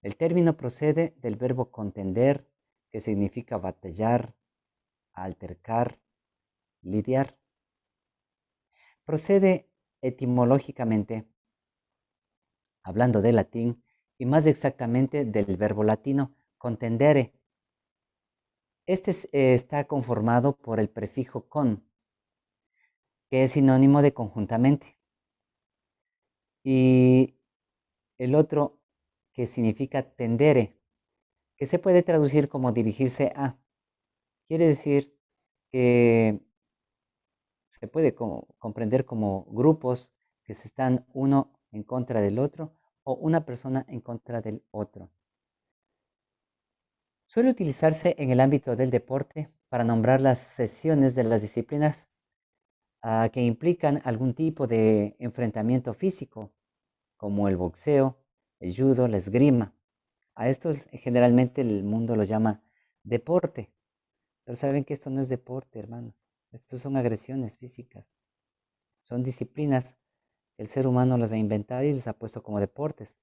El término procede del verbo contender, que significa batallar, altercar, lidiar. Procede etimológicamente, hablando de latín, y más exactamente del verbo latino contendere. Este está conformado por el prefijo con, que es sinónimo de conjuntamente, y el otro que significa tendere, que se puede traducir como dirigirse a. Quiere decir que se puede comprender como grupos que se están uno en contra del otro o una persona en contra del otro. Suele utilizarse en el ámbito del deporte para nombrar las sesiones de las disciplinas que implican algún tipo de enfrentamiento físico, como el boxeo, el judo, la esgrima. A estos generalmente el mundo lo llama deporte, pero saben que esto no es deporte, hermanos. Estos son agresiones físicas, son disciplinas que el ser humano las ha inventado y les ha puesto como deportes,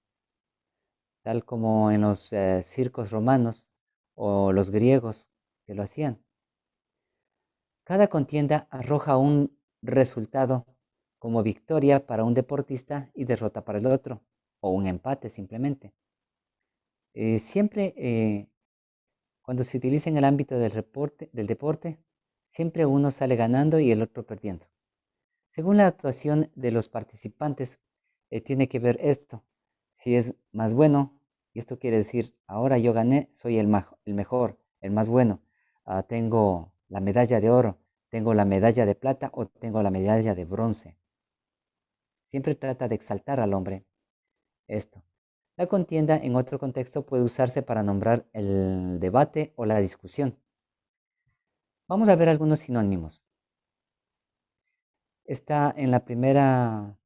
tal como en los circos romanos o los griegos que lo hacían. Cada contienda arroja un resultado como victoria para un deportista y derrota para el otro, o un empate simplemente. Siempre cuando se utiliza en el ámbito del deporte, siempre uno sale ganando y el otro perdiendo. Según la actuación de los participantes, tiene que ver esto. Si es más bueno, y esto quiere decir, ahora yo gané, soy el mejor, el más bueno. Tengo la medalla de oro, tengo la medalla de plata o tengo la medalla de bronce. Siempre trata de exaltar al hombre esto. La contienda en otro contexto puede usarse para nombrar el debate o la discusión. Vamos a ver algunos sinónimos. Está en la primera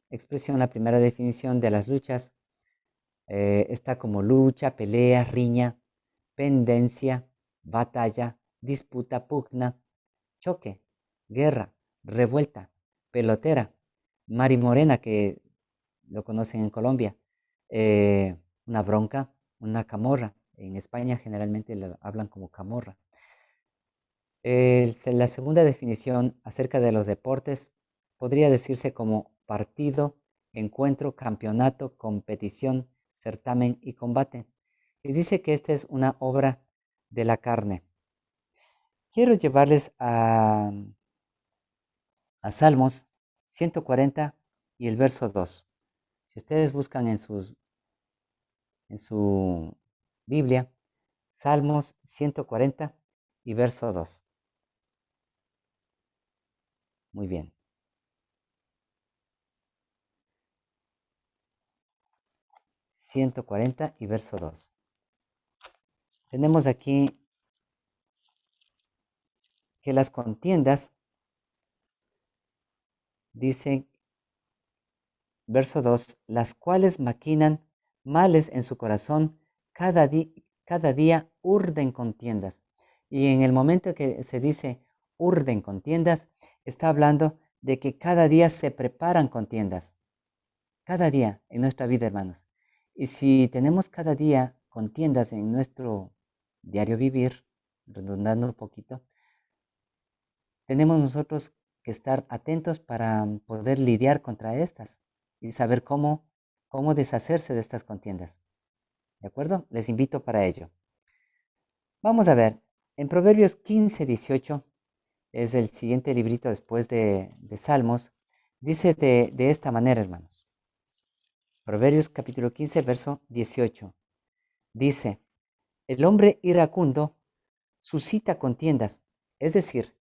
expresión, la primera definición de las luchas. Está como lucha, pelea, riña, pendencia, batalla, disputa, pugna, choque, guerra, revuelta, pelotera, marimorena, que lo conocen en Colombia, una bronca, una camorra. En España generalmente la hablan como camorra. La segunda definición acerca de los deportes podría decirse como partido, encuentro, campeonato, competición, certamen y combate. Y dice que esta es una obra de la carne. Quiero llevarles a Salmos 140 y el verso 2. Si ustedes buscan en su Biblia, Salmos 140 y verso 2. Muy bien. 140 y verso 2. Tenemos aquí que las contiendas, dice verso 2, las cuales maquinan males en su corazón, cada día urden contiendas. Y en el momento que se dice urden contiendas, está hablando de que cada día se preparan contiendas. Cada día en nuestra vida, hermanos. Y si tenemos cada día contiendas en nuestro diario vivir, redundando un poquito, tenemos nosotros que estar atentos para poder lidiar contra estas y saber cómo deshacerse de estas contiendas. ¿De acuerdo? Les invito para ello. Vamos a ver, en Proverbios 15:18, es el siguiente librito después de Salmos, dice de esta manera, hermanos. Proverbios capítulo 15, verso 18. Dice, el hombre iracundo suscita contiendas, es decir,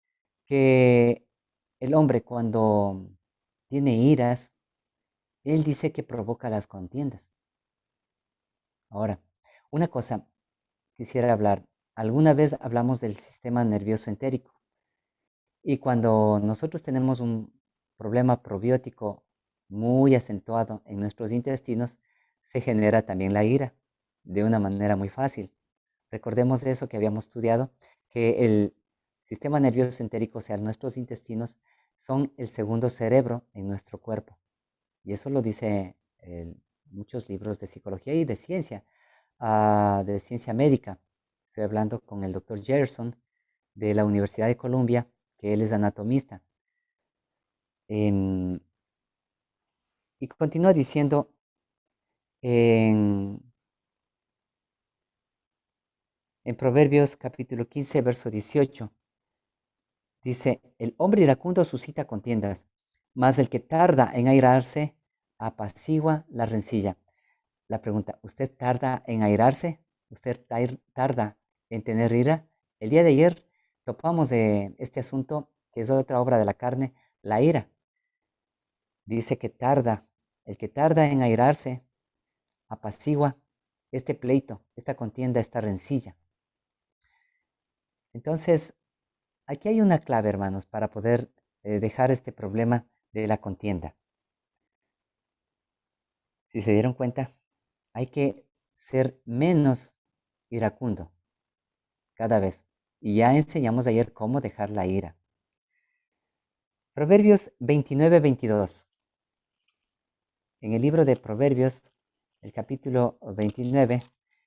que el hombre cuando tiene iras, él dice que provoca las contiendas. Ahora, una cosa quisiera hablar. Alguna vez hablamos del sistema nervioso entérico y cuando nosotros tenemos un problema probiótico muy acentuado en nuestros intestinos, se genera también la ira de una manera muy fácil. Recordemos de eso que habíamos estudiado, que el sistema nervioso entérico, o sea, nuestros intestinos, son el segundo cerebro en nuestro cuerpo. Y eso lo dice muchos libros de psicología y de ciencia. de ciencia médica. Estoy hablando con el doctor Gerson de la Universidad de Columbia, que él es anatomista. Em, y continúa diciendo en, en Proverbios capítulo 15, verso 18, dice, el hombre iracundo suscita contiendas, mas el que tarda en airarse apacigua la rencilla. La pregunta, ¿usted tarda en airarse? ¿Usted tarda en tener ira? El día de ayer topamos de este asunto, que es otra obra de la carne, la ira. Dice que tarda, el que tarda en airarse apacigua este pleito, esta contienda, esta rencilla. Entonces, aquí hay una clave, hermanos, para poder dejar este problema de la contienda. Si se dieron cuenta, hay que ser menos iracundo cada vez. Y ya enseñamos ayer cómo dejar la ira. Proverbios 29-22. En el libro de Proverbios, el capítulo 29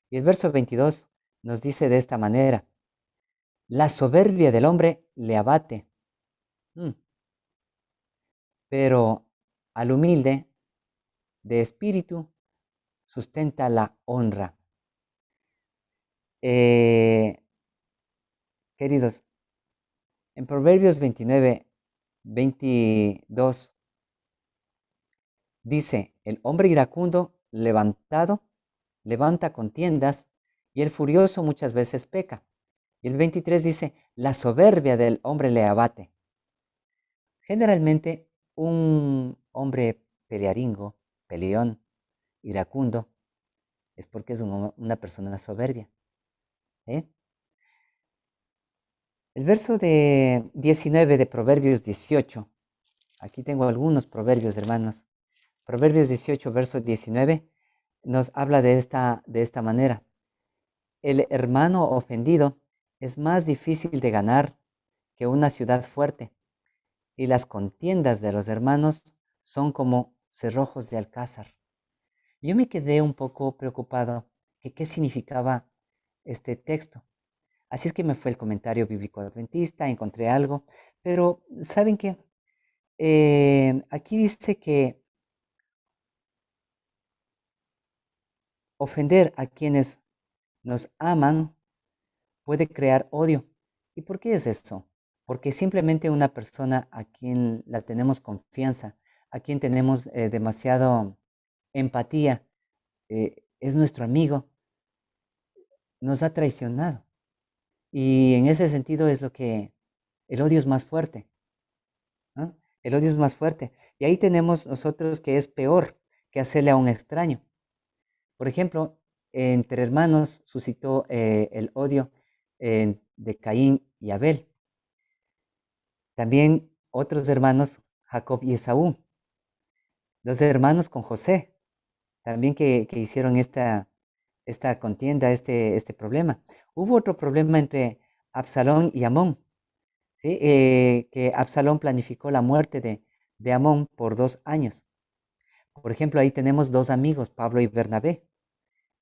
y el verso 22 nos dice de esta manera, la soberbia del hombre le abate, pero al humilde de espíritu sustenta la honra. Queridos, en Proverbios 29-22 dice, el hombre iracundo levanta contiendas y el furioso muchas veces peca. Y el 23 dice, la soberbia del hombre le abate. Generalmente un hombre pelearingo, peleón, iracundo, es porque es una persona soberbia. ¿Eh? El verso de 19 de Proverbios 18, aquí tengo algunos proverbios, hermanos. Proverbios 18, verso 19, nos habla de esta manera. El hermano ofendido es más difícil de ganar que una ciudad fuerte, y las contiendas de los hermanos son como cerrojos de alcázar. Yo me quedé un poco preocupado de qué significaba este texto. Así es que me fue el comentario bíblico adventista, encontré algo, pero ¿saben qué? Aquí dice que ofender a quienes nos aman puede crear odio. ¿Y por qué es eso? Porque simplemente una persona a quien la tenemos confianza, a quien tenemos demasiado empatía, es nuestro amigo, nos ha traicionado. Y en ese sentido es lo que el odio es más fuerte, ¿no? El odio es más fuerte. Y ahí tenemos nosotros que es peor que hacerle a un extraño. Por ejemplo, entre hermanos suscitó el odio de Caín y Abel. También otros hermanos, Jacob y Esaú. Los hermanos con José, también que hicieron esta contienda, este problema. Hubo otro problema entre Absalón y Amón, ¿sí? Que Absalón planificó la muerte de Amón por 2 años. Por ejemplo, ahí tenemos dos amigos, Pablo y Bernabé,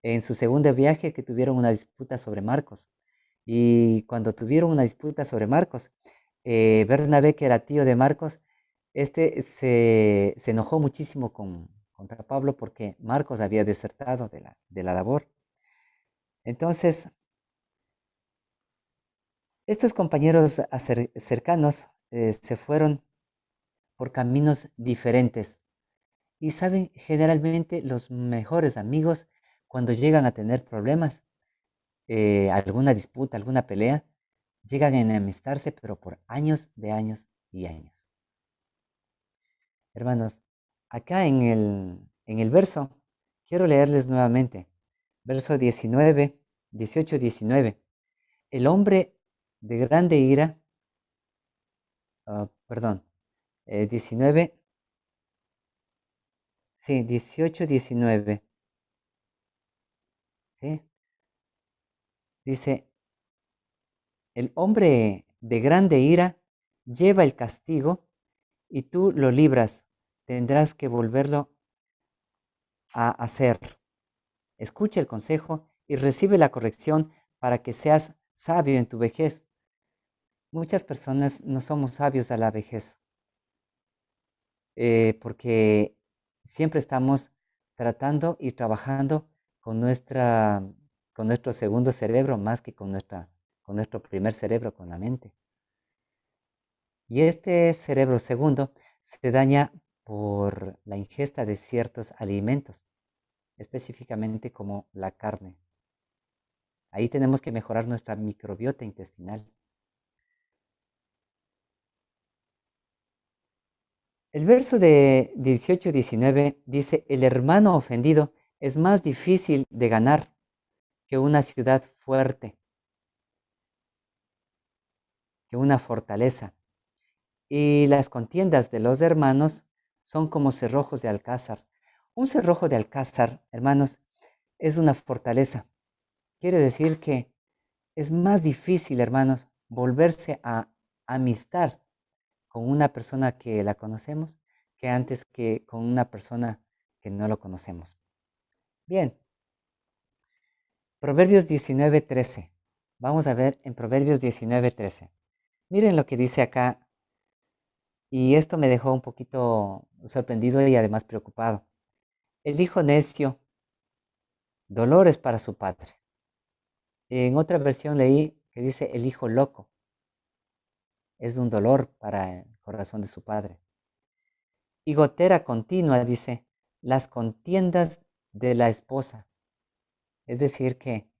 en su segundo viaje que tuvieron una disputa sobre Marcos. Y cuando tuvieron una disputa sobre Marcos, Bernabé, que era tío de Marcos, este se enojó muchísimo contra Pablo porque Marcos había desertado de la labor. Entonces, estos compañeros cercanos se fueron por caminos diferentes. Y saben, generalmente los mejores amigos, cuando llegan a tener problemas, alguna disputa, alguna pelea, llegan a enemistarse, pero por años de años y años. Hermanos, acá en el verso, quiero leerles nuevamente, verso 19, 18, 19. El hombre de grande ira, perdón, 19, sí, 18, 19, ¿sí? Dice, el hombre de grande ira lleva el castigo y tú lo libras, tendrás que volverlo a hacer. Escucha el consejo y recibe la corrección para que seas sabio en tu vejez. Muchas personas no somos sabios a la vejez, porque siempre estamos tratando y trabajando con con nuestro segundo cerebro más que con nuestro primer cerebro, con la mente. Y este cerebro segundo se daña por la ingesta de ciertos alimentos, específicamente como la carne. Ahí tenemos que mejorar nuestra microbiota intestinal. El verso de 18-19 dice, el hermano ofendido es más difícil de ganar que una ciudad fuerte, que una fortaleza. Y las contiendas de los hermanos son como cerrojos de alcázar. Un cerrojo de alcázar, hermanos, es una fortaleza. Quiere decir que es más difícil, hermanos, volverse a amistar con una persona que la conocemos que antes que con una persona que no lo conocemos. Bien, Proverbios 19:13. Vamos a ver en Proverbios 19:13. Miren lo que dice acá, y esto me dejó un poquito sorprendido y además preocupado. El hijo necio, dolor es para su padre. En otra versión leí que dice el hijo loco, es un dolor para el corazón de su padre. Y gotera continua, dice, las contiendas de la esposa. Es decir, que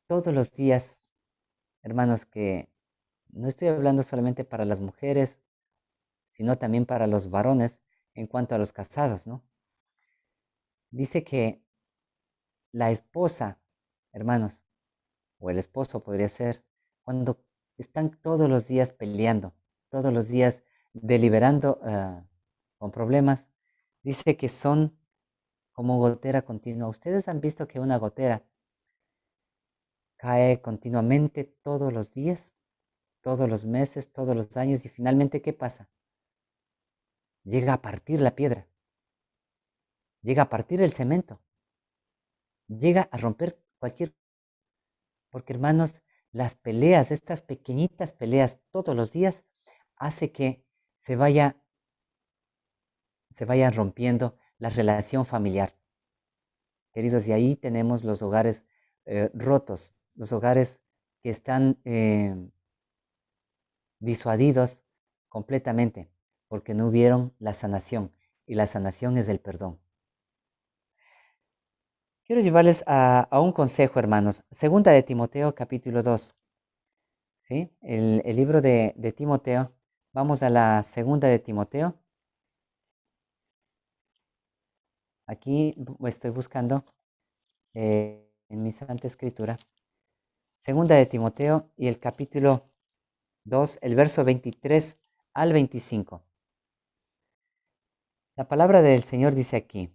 todos los días, hermanos, que no estoy hablando solamente para las mujeres, sino también para los varones en cuanto a los casados, ¿no? Dice que la esposa, hermanos, o el esposo podría ser, cuando están todos los días peleando, todos los días deliberando con problemas, dice que son como gotera continua. ¿Ustedes han visto que una gotera cae continuamente todos los días, todos los meses, todos los años y finalmente qué pasa? Llega a partir la piedra, llega a partir el cemento, llega a romper cualquier... Porque hermanos, las peleas, estas pequeñitas peleas todos los días, hace que se vaya, se vaya rompiendo la relación familiar. Queridos, y ahí tenemos los hogares rotos, los hogares que están disuadidos completamente, porque no hubieron la sanación, y la sanación es el perdón. Quiero llevarles a un consejo, hermanos. Segunda de Timoteo, capítulo 2. ¿Sí? El libro de Timoteo. Vamos a la segunda de Timoteo. Aquí estoy buscando en mi Santa Escritura. Segunda de Timoteo y el capítulo 2, el verso 23 al 25. La palabra del Señor dice aquí,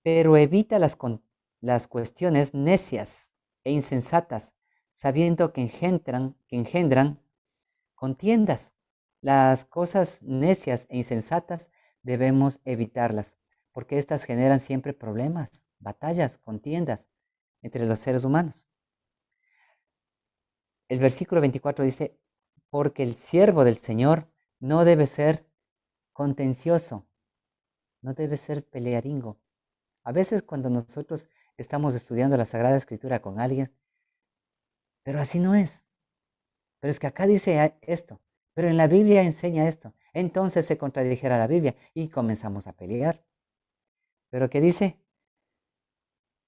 pero evita las cuestiones necias e insensatas, sabiendo que engendran contiendas. Las cosas necias e insensatas debemos evitarlas, porque éstas generan siempre problemas, batallas, contiendas entre los seres humanos. El versículo 24 dice, porque el siervo del Señor no debe ser contencioso, no debe ser pelearingo. A veces cuando nosotros estamos estudiando la Sagrada Escritura con alguien, pero así no es. Pero es que acá dice esto, pero en la Biblia enseña esto. Entonces se contradijera la Biblia y comenzamos a pelear. Pero ¿qué dice?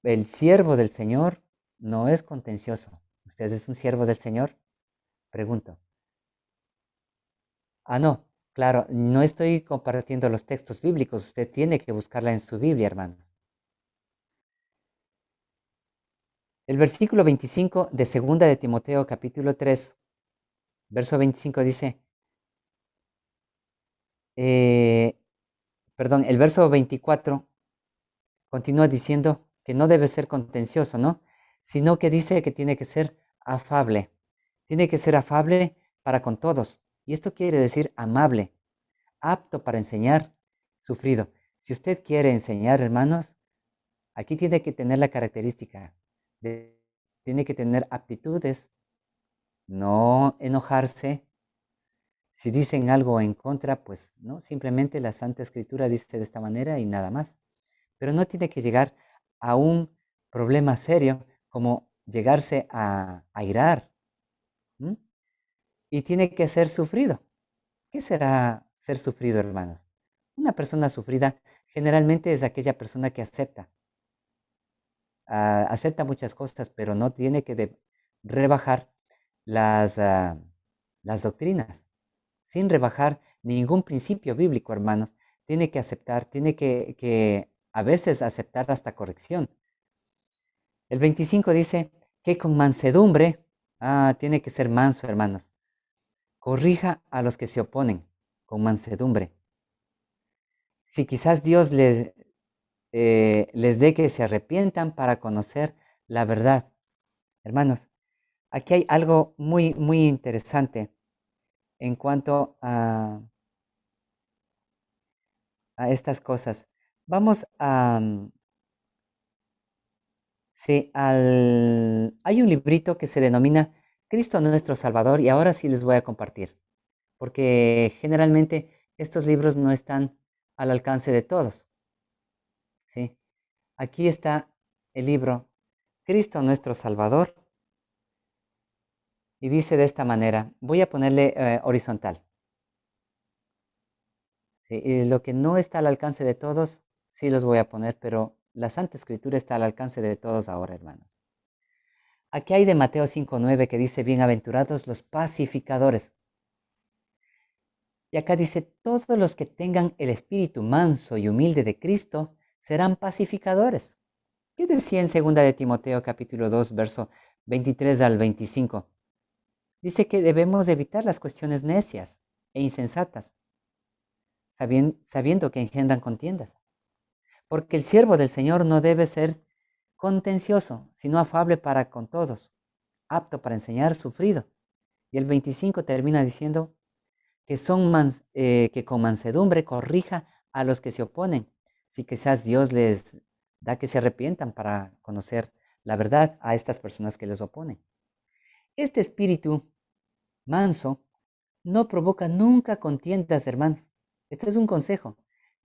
El siervo del Señor no es contencioso. ¿Usted es un siervo del Señor? Pregunto. Ah, no, claro, no estoy compartiendo los textos bíblicos. Usted tiene que buscarla en su Biblia, hermanos. El versículo 25 de segunda de Timoteo, capítulo 3, verso 25 dice, eh, perdón, el verso 24 continúa diciendo que no debe ser contencioso, ¿no? Sino que dice que tiene que ser afable. Tiene que ser afable para con todos. Y esto quiere decir amable, apto para enseñar, sufrido. Si usted quiere enseñar, hermanos, Aquí tiene que tener la característica, tiene que tener aptitudes, no enojarse. Si dicen algo en contra, pues no, simplemente la Santa Escritura dice de esta manera y nada más. Pero no tiene que llegar a un problema serio como llegarse a airar. ¿M? Y tiene que ser sufrido. ¿Qué será ser sufrido, hermanos? Una persona sufrida generalmente es aquella persona que acepta, acepta muchas cosas, pero no tiene que rebajar las, las doctrinas, sin rebajar ningún principio bíblico, hermanos. Tiene que aceptar, tiene que a veces aceptar hasta corrección. El 25 dice que con mansedumbre, tiene que ser manso, hermanos, corrija a los que se oponen con mansedumbre. Si quizás Dios les dé que se arrepientan para conocer la verdad. Hermanos, aquí hay algo muy, muy interesante en cuanto a estas cosas. Vamos a, sí, hay un librito que se denomina Cristo nuestro Salvador y ahora sí les voy a compartir, porque generalmente estos libros no están al alcance de todos, ¿sí? Aquí está el libro Cristo nuestro Salvador y dice de esta manera, voy a ponerle horizontal. ¿Sí? Y lo que no está al alcance de todos, sí los voy a poner, pero la Santa Escritura está al alcance de todos ahora, hermanos. Aquí hay de Mateo 5:9 que dice, bienaventurados los pacificadores. Y acá dice, todos los que tengan el espíritu manso y humilde de Cristo serán pacificadores. ¿Qué decía en 2 de Timoteo capítulo 2, verso 23 al 25? Dice que debemos evitar las cuestiones necias e insensatas, sabiendo que engendran contiendas. Porque el siervo del Señor no debe ser contencioso, sino afable para con todos, apto para enseñar, sufrido. Y el 25 termina diciendo que, que con mansedumbre corrija a los que se oponen. Si quizás Dios les da que se arrepientan para conocer la verdad a estas personas que les oponen. Este espíritu manso no provoca nunca contiendas, hermanos. Este es un consejo.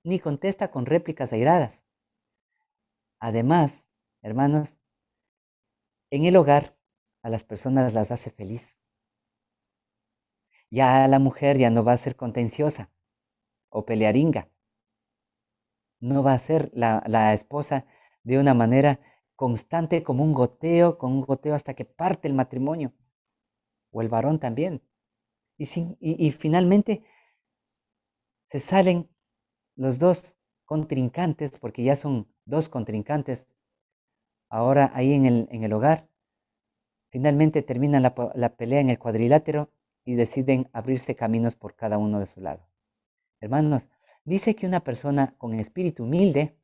Ni contesta con réplicas airadas. Además, hermanos, en el hogar a las personas las hace feliz. Ya la mujer ya no va a ser contenciosa o pelearinga. No va a ser la esposa de una manera constante como un goteo, con un goteo hasta que parte el matrimonio. O el varón también. Y finalmente se salen los dos contrincantes, porque ya son dos contrincantes ahora ahí en el hogar. Finalmente terminan la pelea en el cuadrilátero y deciden abrirse caminos por cada uno de su lado. Hermanos, dice que una persona con espíritu humilde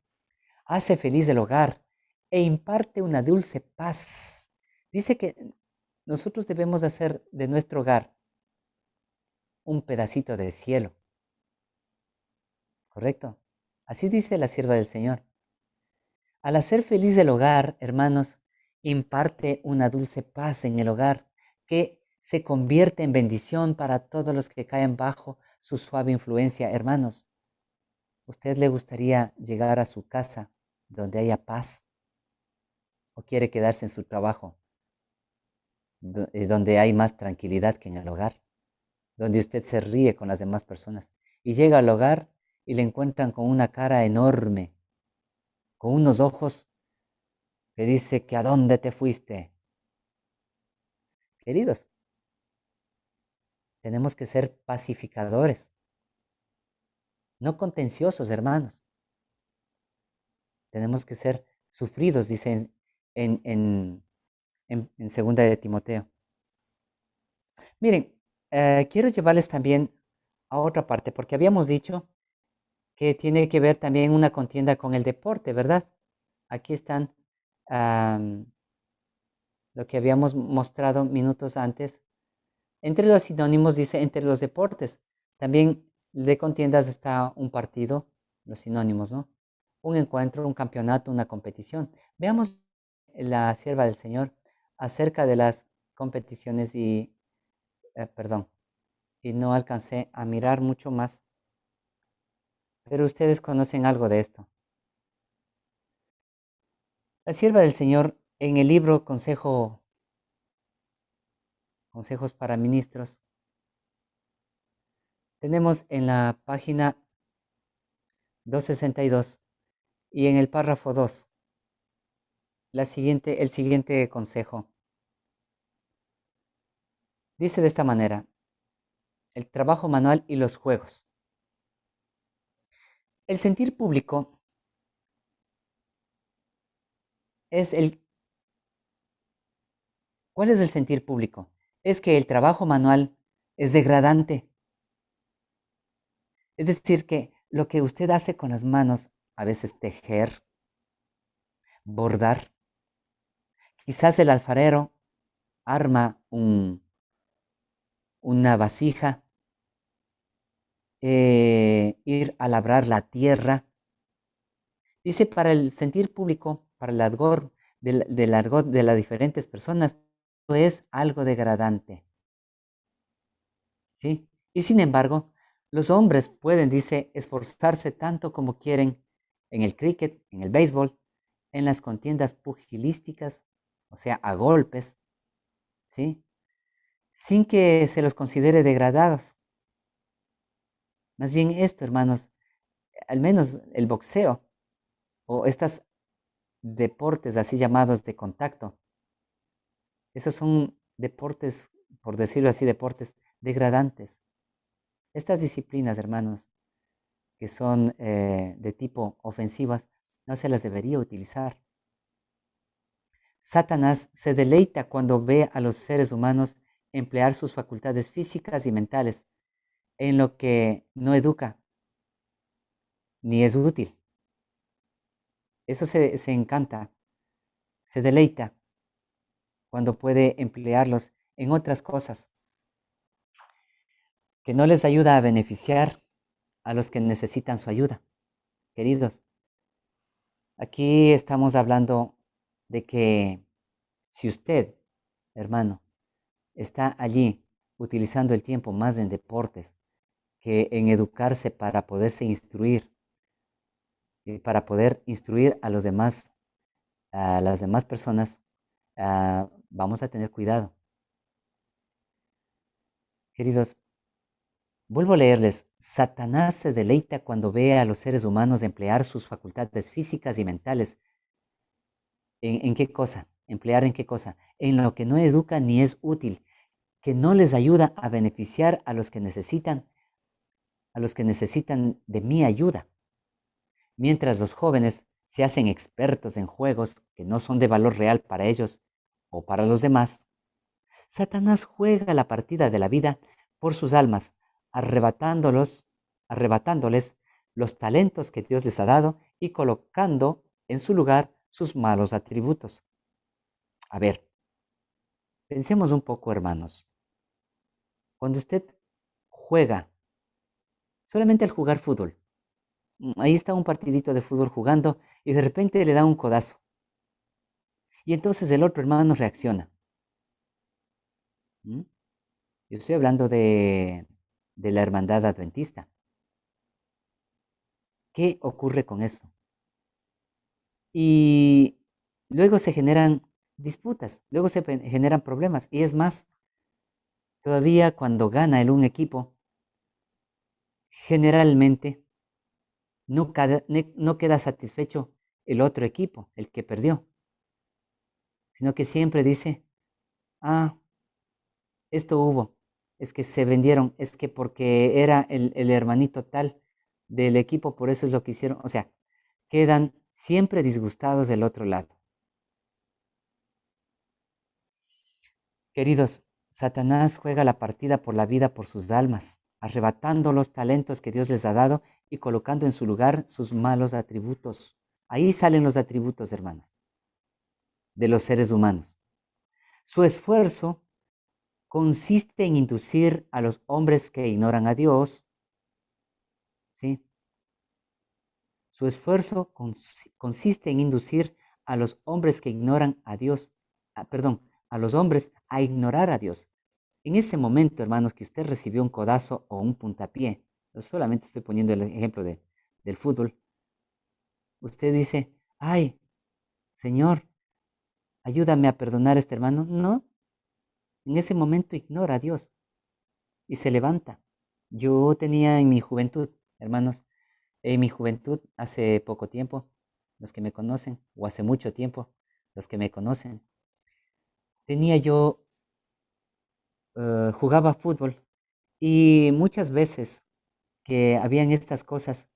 hace feliz el hogar e imparte una dulce paz. Dice que nosotros debemos hacer de nuestro hogar un pedacito de cielo, ¿correcto? Así dice la sierva del Señor. Al hacer feliz el hogar, hermanos, imparte una dulce paz en el hogar que se convierte en bendición para todos los que caen bajo su suave influencia. Hermanos, ¿usted le gustaría llegar a su casa donde haya paz o quiere quedarse en su trabajo donde hay más tranquilidad que en el hogar, donde usted se ríe con las demás personas y llega al hogar y le encuentran con una cara enorme, con unos ojos que dice que a dónde te fuiste? Queridos, tenemos que ser pacificadores, no contenciosos, hermanos. Tenemos que ser sufridos, dice en segunda de Timoteo. Miren, quiero llevarles también a otra parte, porque habíamos dicho que tiene que ver también una contienda con el deporte, ¿verdad? Aquí están lo que habíamos mostrado minutos antes. Entre los sinónimos dice entre los deportes. También de contiendas está un partido, los sinónimos, ¿no? un encuentro, un campeonato, una competición. Veamos la sierva del Señor acerca de las competiciones perdón, y no alcancé a mirar mucho más, pero ustedes conocen algo de esto. La sierva del Señor en el libro Consejos para Ministros, tenemos en la página 262 y en el párrafo 2 el siguiente consejo. Dice de esta manera, el trabajo manual y los juegos. El sentir público es el... ¿Cuál es el sentir público? Es que el trabajo manual es degradante. Es decir, que lo que usted hace con las manos, a veces tejer, bordar, quizás el alfarero arma una vasija, ir a labrar la tierra. Dice, para el sentir público, para el argot de las diferentes personas, es algo degradante. ¿Sí? Y sin embargo, los hombres pueden, dice, esforzarse tanto como quieren en el cricket, en el béisbol, en las contiendas pugilísticas, o sea, a golpes, ¿sí? Sin que se los considere degradados. Más bien esto, hermanos, al menos el boxeo o estos deportes así llamados de contacto, esos son deportes, por decirlo así, deportes degradantes. Estas disciplinas, hermanos, que son de tipo ofensivas, no se las debería utilizar. Satanás se deleita cuando ve a los seres humanos emplear sus facultades físicas y mentales en lo que no educa ni es útil. Eso se encanta, se deleita cuando puede emplearlos en otras cosas que no les ayuda a beneficiar a los que necesitan su ayuda. Queridos, aquí estamos hablando de que si usted, hermano, está allí utilizando el tiempo más en deportes que en educarse para poderse instruir y para poder instruir a las demás personas, vamos a tener cuidado. Queridos, vuelvo a leerles. Satanás se deleita cuando ve a los seres humanos emplear sus facultades físicas y mentales. ¿En qué cosa? ¿Emplear en qué cosa? En lo que no educa ni es útil, que no les ayuda a beneficiar a los que necesitan de mi ayuda. Mientras los jóvenes se hacen expertos en juegos que no son de valor real para ellos o para los demás, Satanás juega la partida de la vida por sus almas, arrebatándoles los talentos que Dios les ha dado y colocando en su lugar sus malos atributos. A ver, pensemos un poco, hermanos. Cuando usted juega, solamente al jugar fútbol, ahí está un partidito de fútbol jugando y de repente le da un codazo. Y entonces el otro hermano reacciona. ¿Mm? Yo estoy hablando de la hermandad adventista. ¿Qué ocurre con eso? Y luego se generan disputas, luego se generan problemas. Y es más, todavía cuando gana un equipo, generalmente no queda satisfecho el otro equipo, el que perdió, sino que siempre dice, ah, esto hubo, es que se vendieron, es que porque era el hermanito tal del equipo, por eso es lo que hicieron. O sea, quedan siempre disgustados del otro lado. Queridos, Satanás juega la partida por la vida por sus almas, arrebatando los talentos que Dios les ha dado y colocando en su lugar sus malos atributos. Ahí salen los atributos, hermanos, de los seres humanos. Su esfuerzo consiste en inducir a los hombres que ignoran a Dios, ¿sí? Su esfuerzo consiste en inducir a los hombres que ignoran a Dios, a los hombres a ignorar a Dios. En ese momento, hermanos, que usted recibió un codazo o un puntapié, yo solamente estoy poniendo el ejemplo del fútbol, usted dice, ay, Señor, ayúdame a perdonar a este hermano. No, en ese momento ignora a Dios y se levanta. Yo tenía en mi juventud, hermanos, en mi juventud, hace poco tiempo, los que me conocen, o hace mucho tiempo, los que me conocen, tenía yo, jugaba fútbol y muchas veces que habían estas cosas,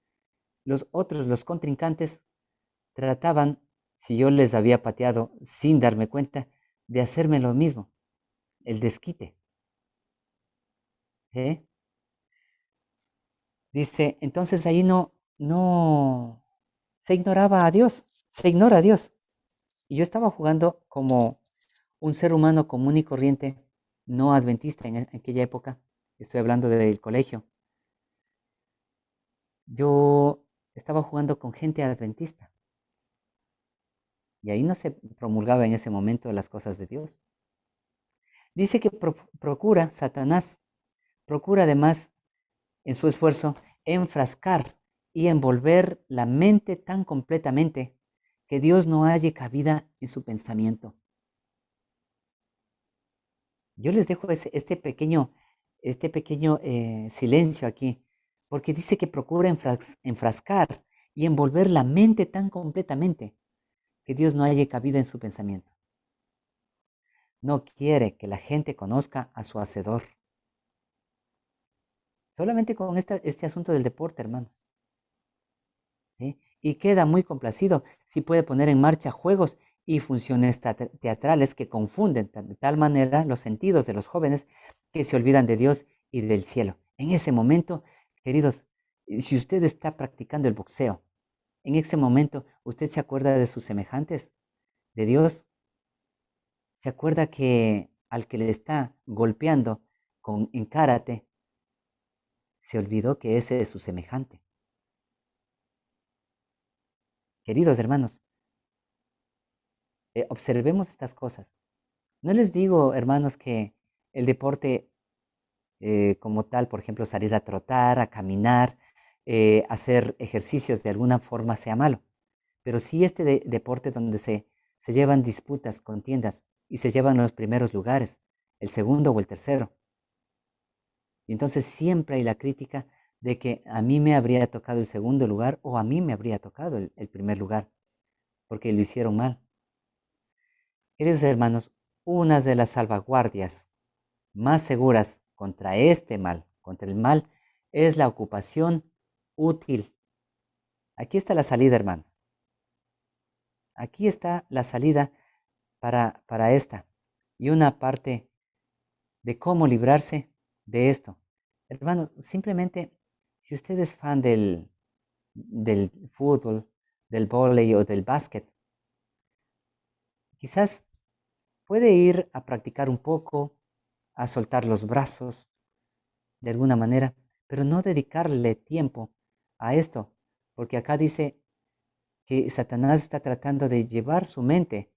los contrincantes, trataban, si yo les había pateado sin darme cuenta, de hacerme lo mismo, el desquite. ¿Sí? Dice, entonces ahí no, se ignoraba a Dios, se ignora a Dios. Y yo estaba jugando como un ser humano común y corriente, no adventista en aquella época, estoy hablando del colegio. Yo estaba jugando con gente adventista y ahí no se promulgaba en ese momento las cosas de Dios. Dice que procura, Satanás, procura además en su esfuerzo enfrascar y envolver la mente tan completamente que Dios no halle cabida en su pensamiento. Yo les dejo este pequeño silencio aquí, porque dice que procura enfrascar y envolver la mente tan completamente que Dios no halle cabida en su pensamiento. No quiere que la gente conozca a su hacedor. Solamente con este asunto del deporte, hermanos. ¿Sí? Y queda muy complacido si puede poner en marcha juegos y funciones teatrales que confunden de tal manera los sentidos de los jóvenes que se olvidan de Dios y del cielo. En ese momento, queridos, si usted está practicando el boxeo, en ese momento usted se acuerda de sus semejantes, de Dios, se acuerda que al que le está golpeando en karate, se olvidó que ese es su semejante. Queridos hermanos, observemos estas cosas. No les digo, hermanos, que el deporte como tal, por ejemplo, salir a trotar, a caminar, hacer ejercicios de alguna forma sea malo, pero sí este deporte donde se llevan disputas, contiendas y se llevan los primeros lugares, el segundo o el tercero. Y entonces siempre hay la crítica de que a mí me habría tocado el segundo lugar o a mí me habría tocado el primer lugar, porque lo hicieron mal. Queridos hermanos, una de las salvaguardias más seguras contra este mal, contra el mal, es la ocupación útil. Aquí está la salida, hermanos. Aquí está la salida para esta. Y una parte de cómo librarse de esto. Hermanos, simplemente, si usted es fan del fútbol, del vóley o del básquet, quizás puede ir a practicar un poco, a soltar los brazos de alguna manera, pero no dedicarle tiempo a esto, porque acá dice que Satanás está tratando de llevar su mente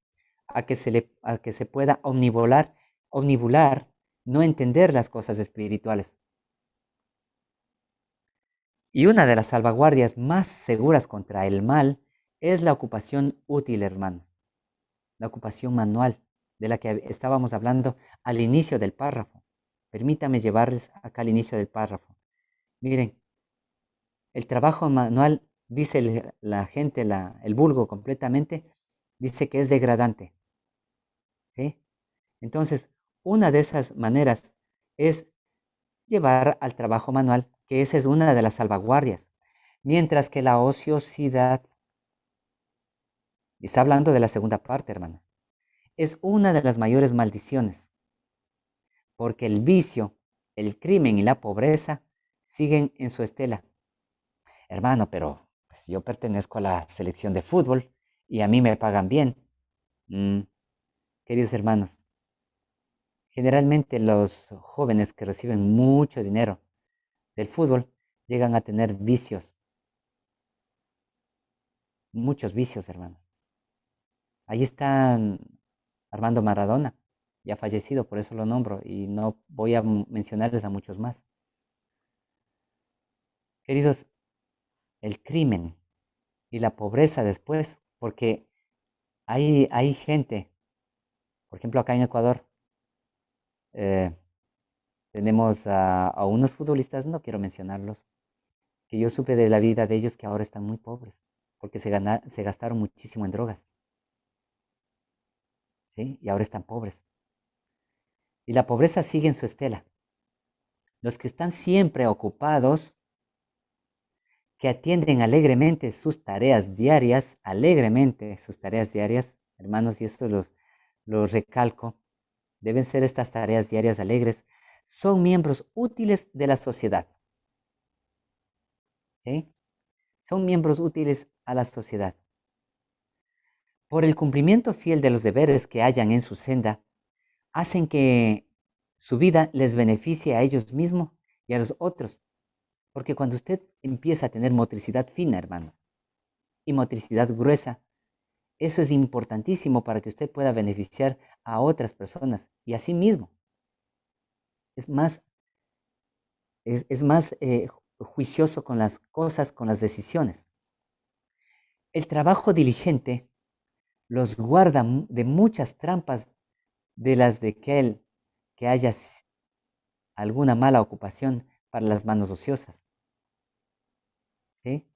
a que se pueda omnibular, no entender las cosas espirituales. Y una de las salvaguardias más seguras contra el mal es la ocupación útil, hermano, la ocupación manual, de la que estábamos hablando al inicio del párrafo. Permítame llevarles acá al inicio del párrafo. Miren, el trabajo manual, dice la gente, el vulgo completamente, dice que es degradante. ¿Sí? Entonces, una de esas maneras es llevar al trabajo manual, que esa es una de las salvaguardias. Mientras que la ociosidad, y está hablando de la segunda parte, hermanos, es una de las mayores maldiciones, porque el vicio, el crimen y la pobreza siguen en su estela. Hermano, pero pues, yo pertenezco a la selección de fútbol y a mí me pagan bien. Mm, queridos hermanos, generalmente los jóvenes que reciben mucho dinero del fútbol llegan a tener vicios. muchos vicios, hermanos. Ahí está Armando Maradona, ya fallecido, por eso lo nombro, y no voy a mencionarles a muchos más. Queridos, el crimen y la pobreza después, porque hay gente, por ejemplo, acá en Ecuador, eh, tenemos a unos futbolistas, no quiero mencionarlos, que yo supe de la vida de ellos que ahora están muy pobres, porque se gastaron muchísimo en drogas, ¿sí? Y ahora están pobres. Y la pobreza sigue en su estela. Los que están siempre ocupados, que atienden alegremente sus tareas diarias, hermanos, y esto los recalco, deben ser estas tareas diarias alegres, son miembros útiles de la sociedad, ¿sí? Son miembros útiles a la sociedad. Por el cumplimiento fiel de los deberes que hayan en su senda, hacen que su vida les beneficie a ellos mismos y a los otros. Porque cuando usted empieza a tener motricidad fina, hermanos, y motricidad gruesa, eso es importantísimo para que usted pueda beneficiar a otras personas y a sí mismo. Es más, es más juicioso con las cosas, con las decisiones. El trabajo diligente los guarda de muchas trampas de las de que haya alguna mala ocupación para las manos ociosas. ¿Sí?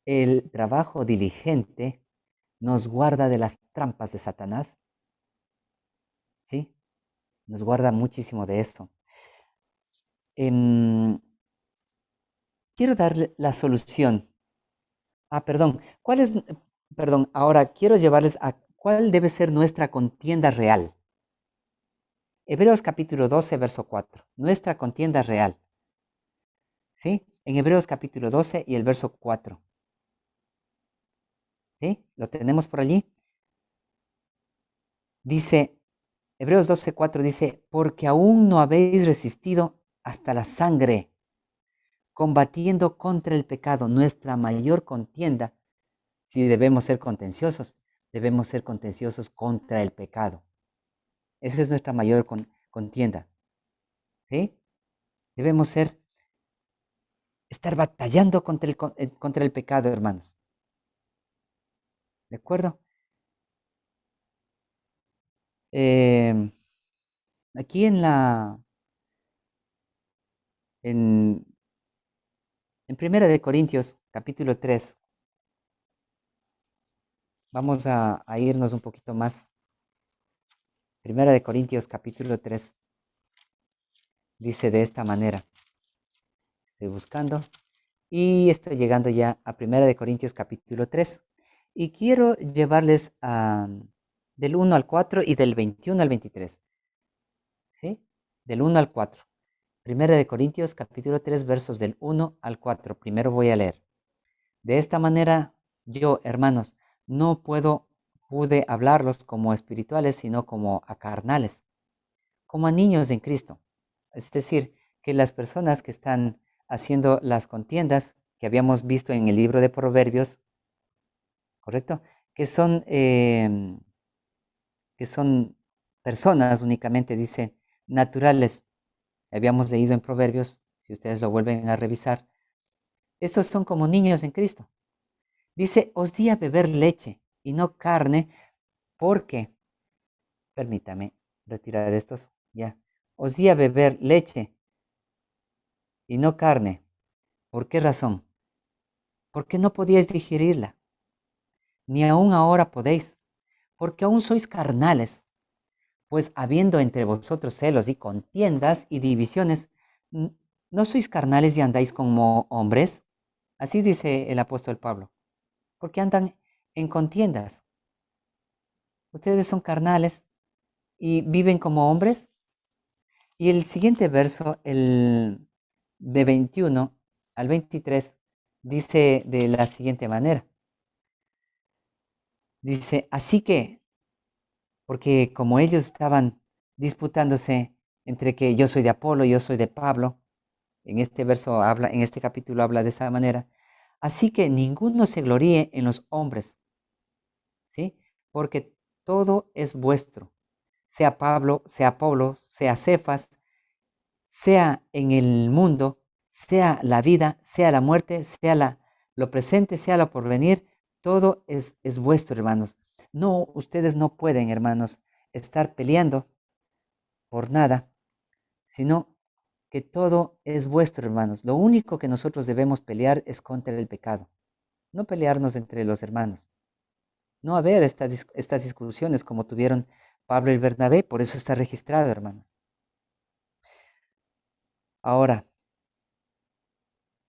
El trabajo diligente nos guarda de las trampas de Satanás. ¿Sí? Nos guarda muchísimo de esto. Quiero darle la solución. Perdón. Perdón, ahora quiero llevarles a cuál debe ser nuestra contienda real. Hebreos capítulo 12, verso 4. Nuestra contienda real. ¿Sí? En Hebreos capítulo 12 y el verso 4. ¿Sí? ¿Lo tenemos por allí? Dice, Hebreos 12, 4 dice, porque aún no habéis resistido hasta la sangre, combatiendo contra el pecado. Nuestra mayor contienda, si debemos ser contenciosos contra el pecado. Esa es nuestra mayor contienda. ¿Sí? Debemos estar batallando contra el pecado, hermanos. ¿De acuerdo? Aquí en Primera de Corintios, capítulo 3, vamos a irnos un poquito más. Primera de Corintios, capítulo 3, dice de esta manera. Estoy buscando y estoy llegando ya a Primera de Corintios, capítulo 3. Y quiero llevarles del 1 al 4 y del 21 al 23. ¿Sí? Del 1 al 4. Primera de Corintios, capítulo 3, versos del 1 al 4. Primero voy a leer. De esta manera, yo, hermanos, no pude hablarlos como espirituales, sino como a carnales, como a niños en Cristo. Es decir, que las personas que están haciendo las contiendas que habíamos visto en el libro de Proverbios, ¿correcto? Que son personas únicamente, dice, naturales. Habíamos leído en Proverbios, si ustedes lo vuelven a revisar, estos son como niños en Cristo. Dice, os di a beber leche y no carne, porque, permítame retirar estos, ya, os di a beber leche y no carne. ¿Por qué razón? Porque no podíais digerirla, ni aún ahora podéis, porque aún sois carnales, pues habiendo entre vosotros celos y contiendas y divisiones, ¿no sois carnales y andáis como hombres? Así dice el apóstol Pablo, porque andan en contiendas. Ustedes son carnales y viven como hombres. Y el siguiente verso, el de 21 al 23, dice de la siguiente manera. Dice, así que, porque como ellos estaban disputándose entre que yo soy de Apolo, yo soy de Pablo, en este verso habla, en este capítulo habla de esa manera, Así que ninguno se gloríe en los hombres, ¿sí? Porque todo es vuestro, sea Pablo, sea Cefas, sea en el mundo, sea la vida, sea la muerte, sea lo presente, sea lo porvenir, todo es vuestro, hermanos. No, ustedes no pueden, hermanos, estar peleando por nada, sino que todo es vuestro, hermanos. Lo único que nosotros debemos pelear es contra el pecado, no pelearnos entre los hermanos, no haber estas discusiones como tuvieron Pablo y Bernabé, por eso está registrado, hermanos. Ahora,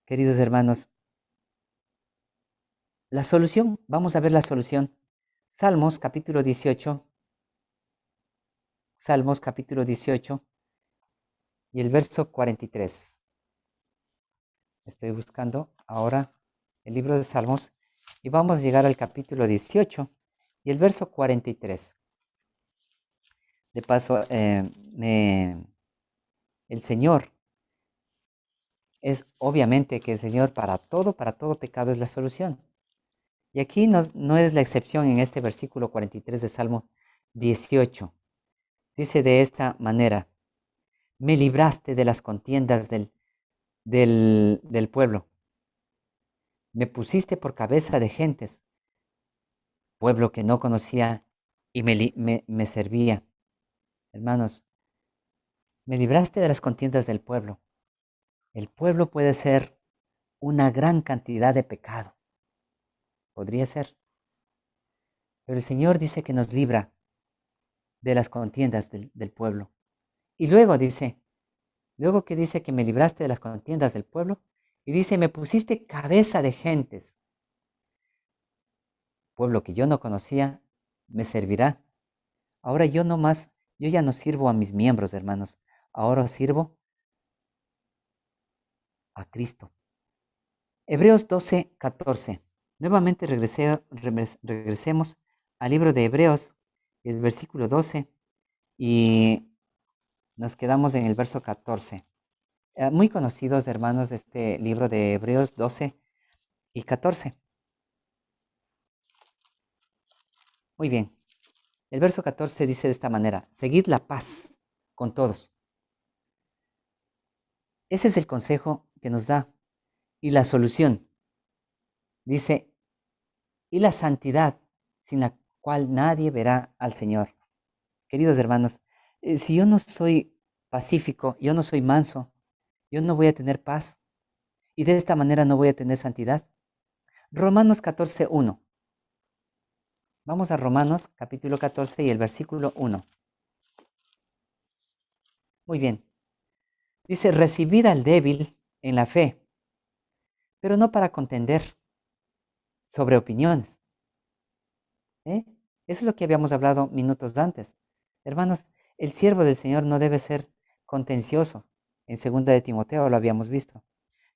queridos hermanos, la solución, vamos a ver la solución. Salmos capítulo 18, Salmos capítulo 18 y el verso 43. Estoy buscando ahora el libro de Salmos y vamos a llegar al capítulo 18 y el verso 43. De paso, el Señor es obviamente que el Señor para todo pecado es la solución. Y aquí no es la excepción en este versículo 43 de Salmo 18. Dice de esta manera, me libraste de las contiendas del pueblo, me pusiste por cabeza de gentes, pueblo que no conocía y me servía. Hermanos, me libraste de las contiendas del pueblo. El pueblo puede ser una gran cantidad de pecado, podría ser, pero el Señor dice que nos libra de las contiendas del pueblo. Y luego que dice que me libraste de las contiendas del pueblo, y dice, me pusiste cabeza de gentes, pueblo que yo no conocía, me servirá. Ahora yo ya no sirvo a mis miembros, hermanos, ahora sirvo a Cristo. Hebreos 12, 14. Nuevamente regresemos al libro de Hebreos, el versículo 12, y nos quedamos en el verso 14. Muy conocidos, hermanos, de este libro de Hebreos 12 y 14. Muy bien. El verso 14 dice de esta manera, seguid la paz con todos. Ese es el consejo que nos da. Y la solución, dice, y la santidad, sin la cual nadie verá al Señor. Queridos hermanos, si yo no soy pacífico, yo no soy manso, yo no voy a tener paz y de esta manera no voy a tener santidad. Romanos 14, 1. Vamos a Romanos capítulo 14 y el versículo 1. Muy bien. Dice, recibid al débil en la fe, pero no para contender sobre opiniones. ¿Eh? Eso es lo que habíamos hablado minutos antes. Hermanos, el siervo del Señor no debe ser contencioso. En 2 de Timoteo lo habíamos visto.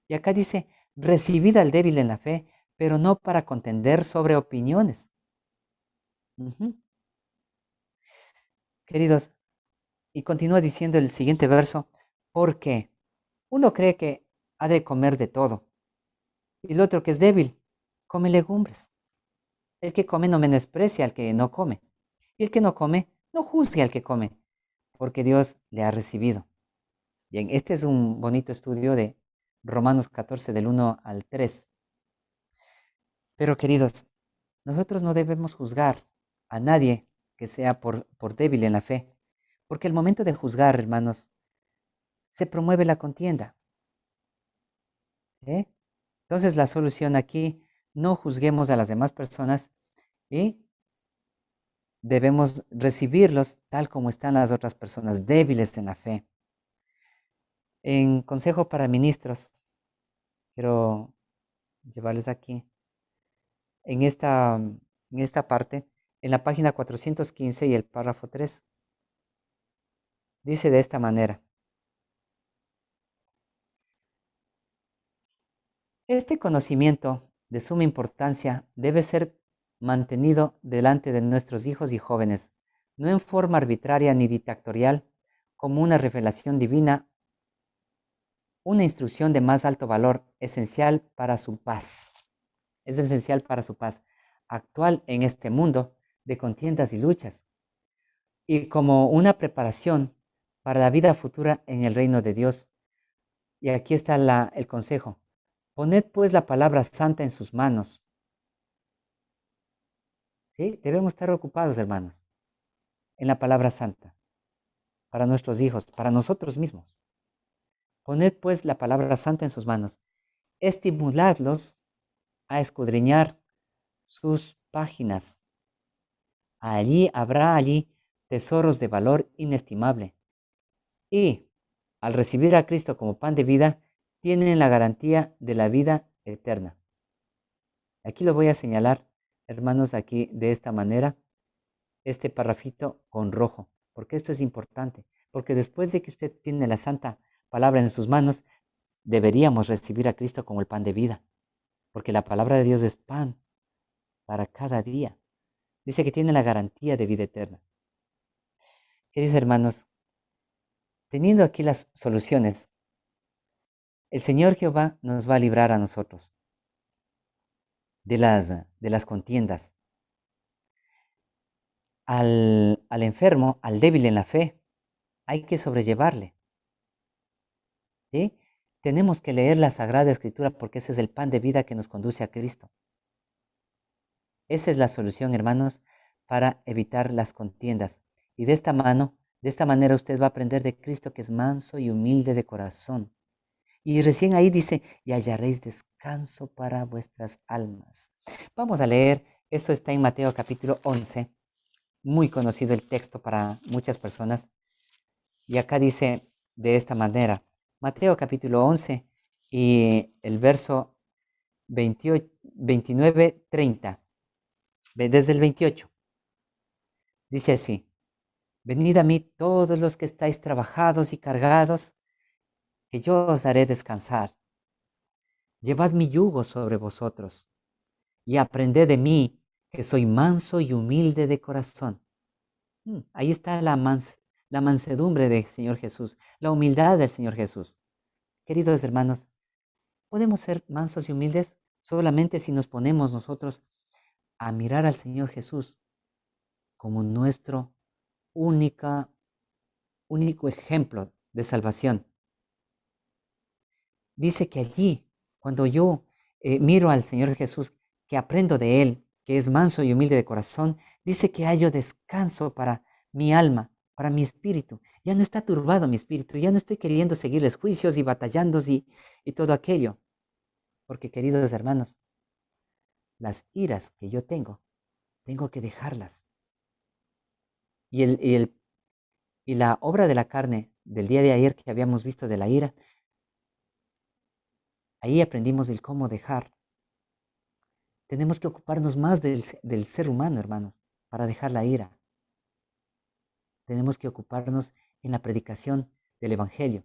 Y acá dice, recibid al débil en la fe, pero no para contender sobre opiniones. Ujú. Queridos, y continúa diciendo el siguiente verso, porque uno cree que ha de comer de todo, y el otro que es débil, come legumbres. El que come no menosprecia al que no come, y el que no come no juzgue al que come, porque Dios le ha recibido. Bien, este es un bonito estudio de Romanos 14 del 1 al 3. Pero queridos, nosotros no debemos juzgar a nadie que sea por débil en la fe, porque al momento de juzgar, hermanos, se promueve la contienda. ¿Eh? Entonces la solución aquí, no juzguemos a las demás personas y debemos recibirlos tal como están las otras personas débiles en la fe. En consejo para ministros, quiero llevarles aquí, en esta parte, en la página 415 y el párrafo 3, dice de esta manera, este conocimiento de suma importancia debe ser mantenido delante de nuestros hijos y jóvenes, no en forma arbitraria ni dictatorial, como una revelación divina, una instrucción de más alto valor, esencial para su paz. es esencial para su paz actual en este mundo de contiendas y luchas, y como una preparación para la vida futura en el reino de Dios. Y aquí está el consejo. Poned pues la palabra santa en sus manos. ¿Sí? Debemos estar ocupados, hermanos, en la palabra santa, para nuestros hijos, para nosotros mismos. Poned pues la palabra santa en sus manos. Estimuladlos a escudriñar sus páginas. Allí tesoros de valor inestimable. Y al recibir a Cristo como pan de vida, tienen la garantía de la vida eterna. Aquí lo voy a señalar, hermanos, aquí de esta manera, este parrafito con rojo, porque esto es importante, porque después de que usted tiene la santa palabra en sus manos, deberíamos recibir a Cristo como el pan de vida, porque la palabra de Dios es pan para cada día. Dice que tiene la garantía de vida eterna. Queridos hermanos, teniendo aquí las soluciones, el Señor Jehová nos va a librar a nosotros de las contiendas. Al enfermo, al débil en la fe, hay que sobrellevarle. ¿Sí? Tenemos que leer la Sagrada Escritura porque ese es el pan de vida que nos conduce a Cristo. Esa es la solución, hermanos, para evitar las contiendas. Y de esta manera usted va a aprender de Cristo que es manso y humilde de corazón. Y recién ahí dice, y hallaréis descanso para vuestras almas. Vamos a leer, eso está en Mateo capítulo 11, muy conocido el texto para muchas personas. Y acá dice de esta manera, Mateo capítulo 11 y el verso 28, 29, 30, desde el 28, dice así, venid a mí todos los que estáis trabajados y cargados, que yo os haré descansar. Llevad mi yugo sobre vosotros y aprended de mí, que soy manso y humilde de corazón. Ahí está la mansedumbre del Señor Jesús, la humildad del Señor Jesús. Queridos hermanos, podemos ser mansos y humildes solamente si nos ponemos nosotros a mirar al Señor Jesús como nuestro único ejemplo de salvación. Dice que allí, cuando yo miro al Señor Jesús, que aprendo de Él, que es manso y humilde de corazón, dice que hallo descanso para mi alma, para mi espíritu. Ya no está turbado mi espíritu, ya no estoy queriendo seguirles juicios y batallando y todo aquello. Porque, queridos hermanos, las iras que yo tengo que dejarlas. Y la obra de la carne del día de ayer que habíamos visto de la ira, ahí aprendimos el cómo dejar. Tenemos que ocuparnos más del ser humano, hermanos, para dejar la ira. Tenemos que ocuparnos en la predicación del Evangelio.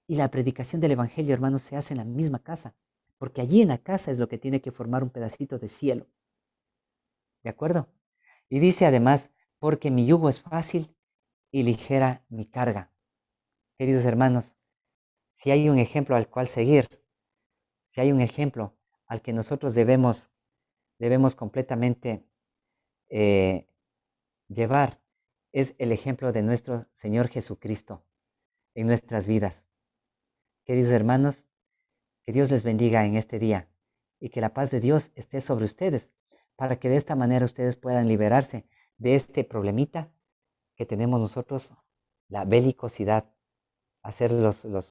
Y la predicación del Evangelio, hermanos, se hace en la misma casa, porque allí en la casa es lo que tiene que formar un pedacito de cielo. ¿De acuerdo? Y dice además, porque mi yugo es fácil y ligera mi carga. Queridos hermanos, si hay un ejemplo al cual seguir, si hay un ejemplo al que nosotros debemos completamente llevar, es el ejemplo de nuestro Señor Jesucristo en nuestras vidas. Queridos hermanos, que Dios les bendiga en este día y que la paz de Dios esté sobre ustedes para que de esta manera ustedes puedan liberarse de este problemita que tenemos nosotros, la belicosidad, hacer los